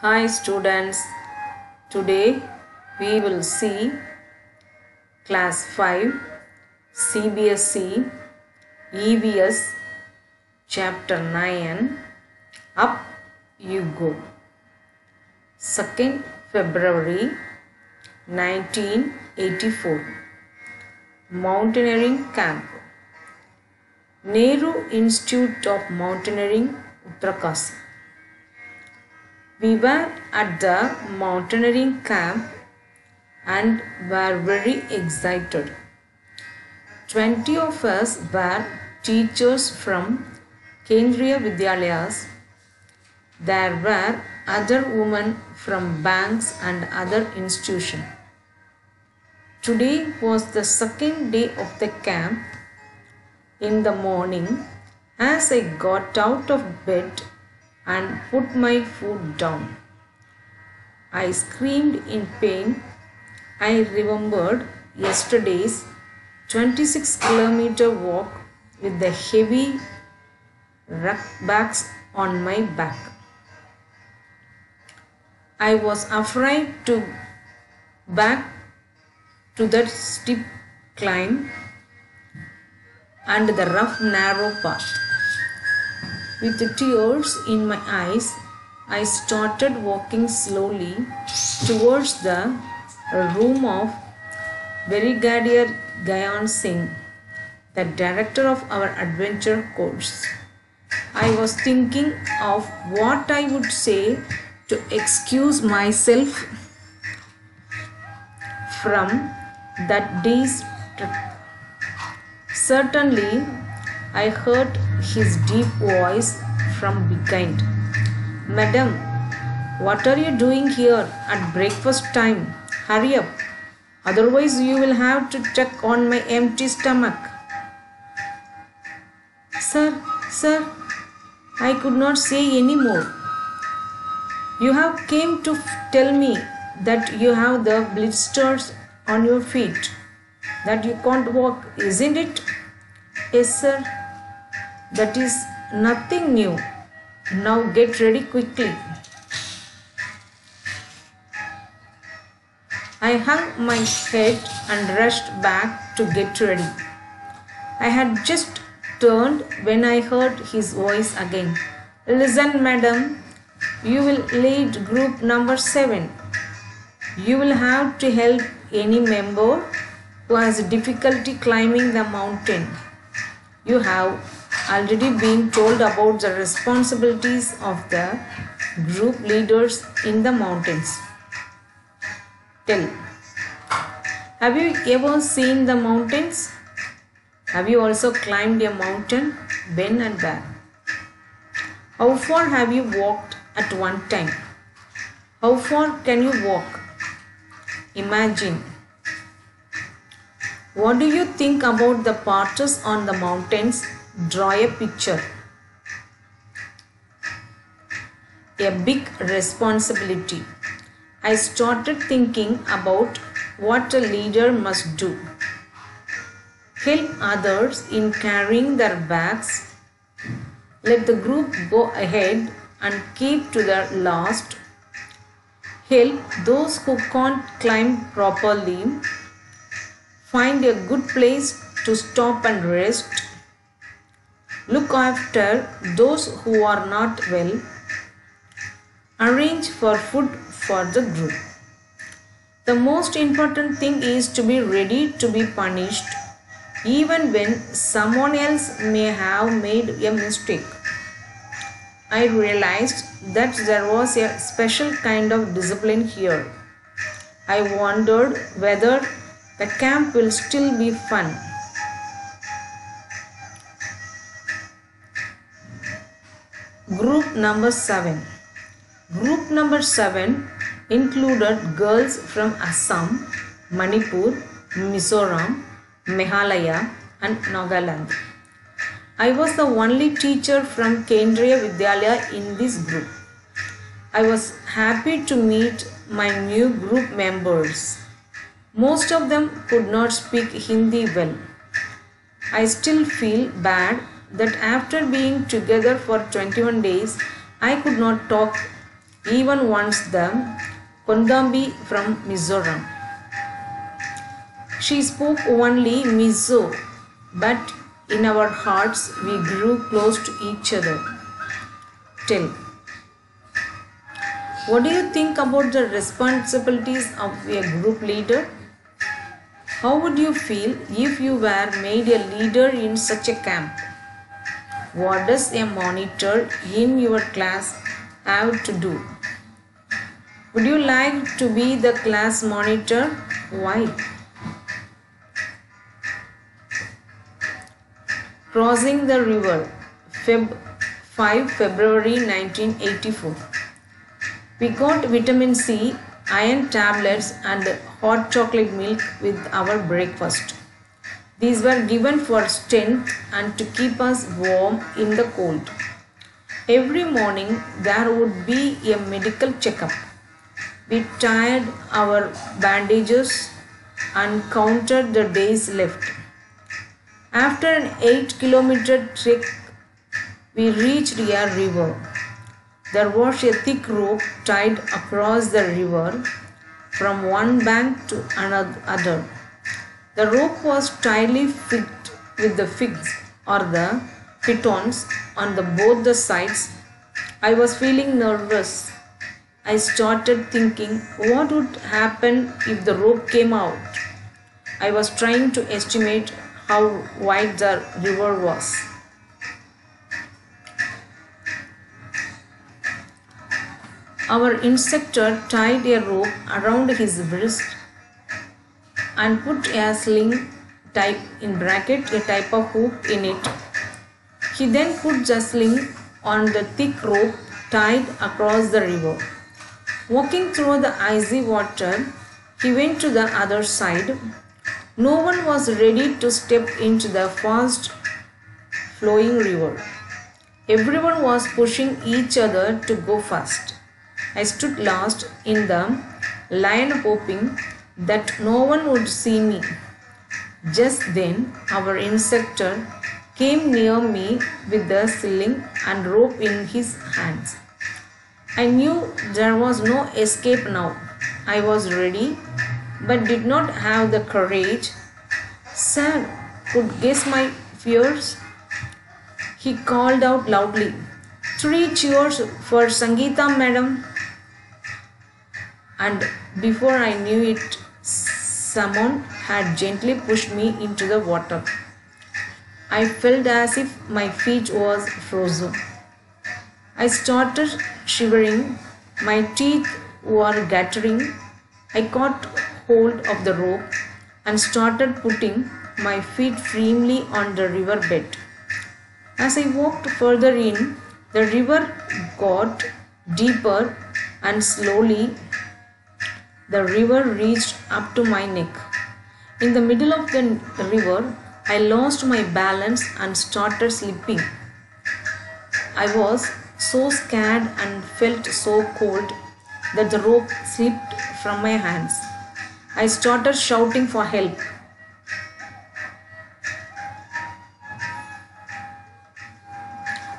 Hi students, today we will see class 5 CBSE EVS chapter 9 Up You Go. 2nd February 1984 Mountaineering Camp, Nehru Institute of Mountaineering, Uttarakhand. We were at the mountaineering camp and were very excited. 20 of us were teachers from Kendriya Vidyalayas. There were other women from banks and other institutions. Today was the second day of the camp. In the morning, as I got out of bed and put my foot down, I screamed in pain. I remembered yesterday's 26-kilometer walk with the heavy rucksacks on my back. I was afraid to back to that steep climb and the rough narrow path. With the tears in my eyes, I started walking slowly towards the room of Brigadier Gyan Singh, the director of our adventure course. I was thinking of what I would say to excuse myself from that day's trip. Certainly, I heard his deep voice from behind. Madam, what are you doing here at breakfast time? Hurry up, otherwise you will have to check on my empty stomach. Sir, I could not say any more. You have came to tell me that you have the blisters on your feet, that you can't walk, isn't it? Yes, sir. That is nothing new. Now get ready quickly. I hung my head and rushed back to get ready. I had just turned when I heard his voice again. Listen, madam, you will lead group number 7. You will have to help any member who has difficulty climbing the mountain. You have already been told about the responsibilities of the group leaders in the mountains. Tell, have you ever seen the mountains? Have you also climbed a mountain? When and where? How far have you walked at one time? How far can you walk? Imagine. What do you think about the patches on the mountains? Draw a picture. A big responsibility. I started thinking about what a leader must do. Help others in carrying their bags. Let the group go ahead and keep to the last. Help those who can't climb properly. Find a good place to stop and rest. Look after those who are not well. Arrange for food for the group. The most important thing is to be ready to be punished even when someone else may have made a mistake. I realized that there was a special kind of discipline here. I wondered whether the camp will still be fun. Group number 7. Group number 7 included girls from Assam, Manipur, Mizoram, Meghalaya and Nagaland. I was the only teacher from Kendriya Vidyalaya in this group. I was happy to meet my new group members. Most of them could not speak Hindi well. I still feel bad that after being together for 21 days, I could not talk even once the Kondambi from Mizoram. She spoke only Mizo, but in our hearts we grew close to each other. Tell, what do you think about the responsibilities of a group leader? How would you feel if you were made a leader in such a camp? What does a monitor in your class have to do? Would you like to be the class monitor? Why? Crossing the river, 5 February 1984. We got vitamin C, iron tablets and hot chocolate milk with our breakfast. These were given for strength and to keep us warm in the cold. Every morning there would be a medical checkup. We tied our bandages and counted the days left. After an 8-kilometer trek, we reached a river. There was a thick rope tied across the river from one bank to another. The rope was tightly fitted with the figs or the pitons on both the sides. I was feeling nervous. I started thinking what would happen if the rope came out. I was trying to estimate how wide the river was. Our instructor tied a rope around his wrist and put a sling type a type of hook in it. He then put the sling on the thick rope tied across the river. Walking through the icy water, he went to the other side. No one was ready to step into the fast flowing river. Everyone was pushing each other to go fast. I stood last in the line hoping that no one would see me. Just then our instructor came near me with the sling and rope in his hands. I knew there was no escape now. I was ready but did not have the courage. Sir could guess my fears. He called out loudly, 3 cheers for Sangeeta madam. And before I knew it, someone had gently pushed me into the water. I felt as if my feet was frozen. I started shivering. My teeth were chattering. I caught hold of the rope and started putting my feet firmly on the river bed. As I walked further in, the river got deeper and slowly the river reached up to my neck. In the middle of the river, I lost my balance and started slipping. I was so scared and felt so cold that the rope slipped from my hands. I started shouting for help.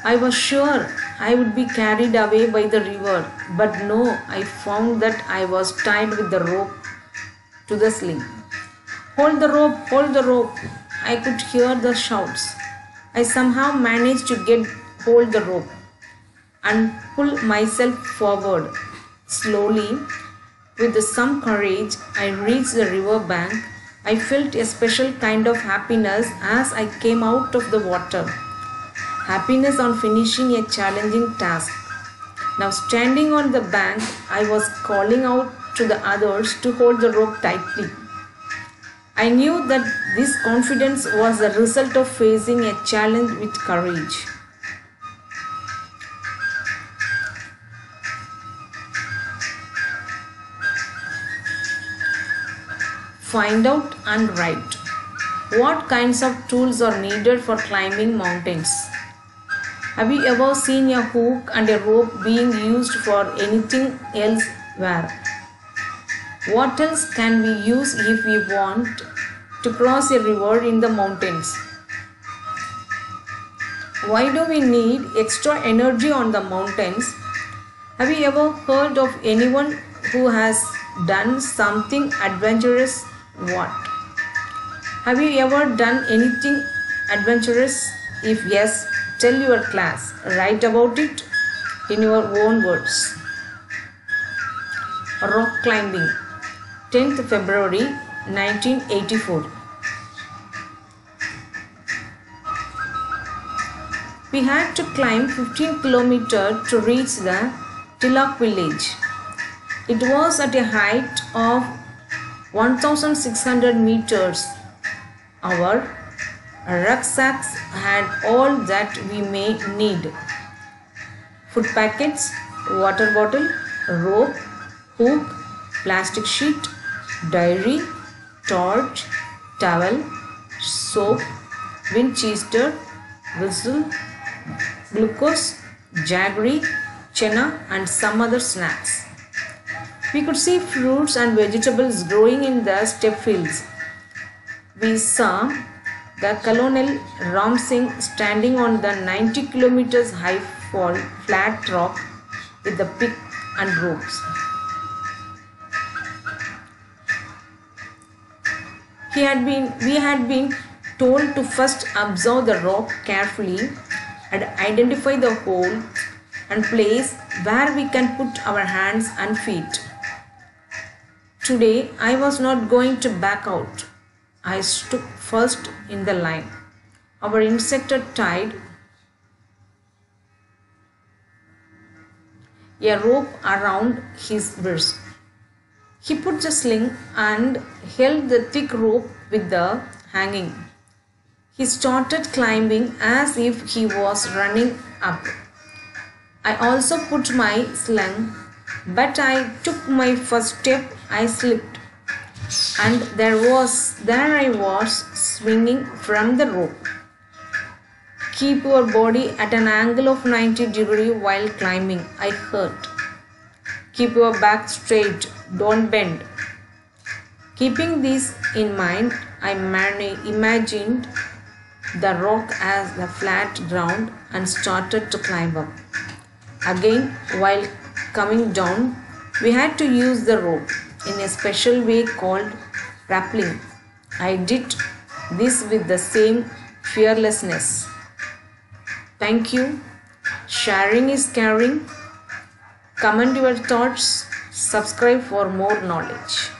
I was sure I would be carried away by the river, but no, I found that I was tied with the rope to the sling. Hold the rope, hold the rope. I could hear the shouts. I somehow managed to get hold the rope and pull myself forward. Slowly, with some courage, I reached the river bank. I felt a special kind of happiness as I came out of the water. Happiness on finishing a challenging task. Now standing on the bank, I was calling out to the others to hold the rope tightly. I knew that this confidence was the result of facing a challenge with courage. Find out and write. What kinds of tools are needed for climbing mountains? Have you ever seen a hook and a rope being used for anything else? Where? What else can we use if we want to cross a river in the mountains? Why do we need extra energy on the mountains? Have you ever heard of anyone who has done something adventurous? What? Have you ever done anything adventurous? If yes, tell your class. Write about it in your own words. Rock climbing, 10th February 1984. We had to climb 15 kilometers to reach the Tilak village. It was at a height of 1600 meters. Our rucksacks had all that we may need: food packets, water bottle, rope, hook, plastic sheet, diary, torch, towel, soap, Winchester, whistle, glucose, jaggery, chena, and some other snacks. We could see fruits and vegetables growing in the steppe fields. We saw the Colonel Ram Singh standing on the 90 kilometers high flat rock with the pick and ropes. We had been told to first observe the rock carefully and identify the hole and place where we can put our hands and feet. Today I was not going to back out. I stuck first in the line. Our instructor tied a rope around his wrist. He put the sling and held the thick rope with the hanging. He started climbing as if he was running up. I also put my sling, but I took my first step. I slipped, and there I was swinging from the rope. Keep your body at an angle of 90 degrees while climbing, I heard. Keep your back straight, don't bend. Keeping this in mind, I imagined the rock as the flat ground and started to climb up. Again, while coming down, we had to use the rope in a special way called rappelling. I did this with the same fearlessness. Thank you. Sharing is caring. Comment your thoughts. Subscribe for more knowledge.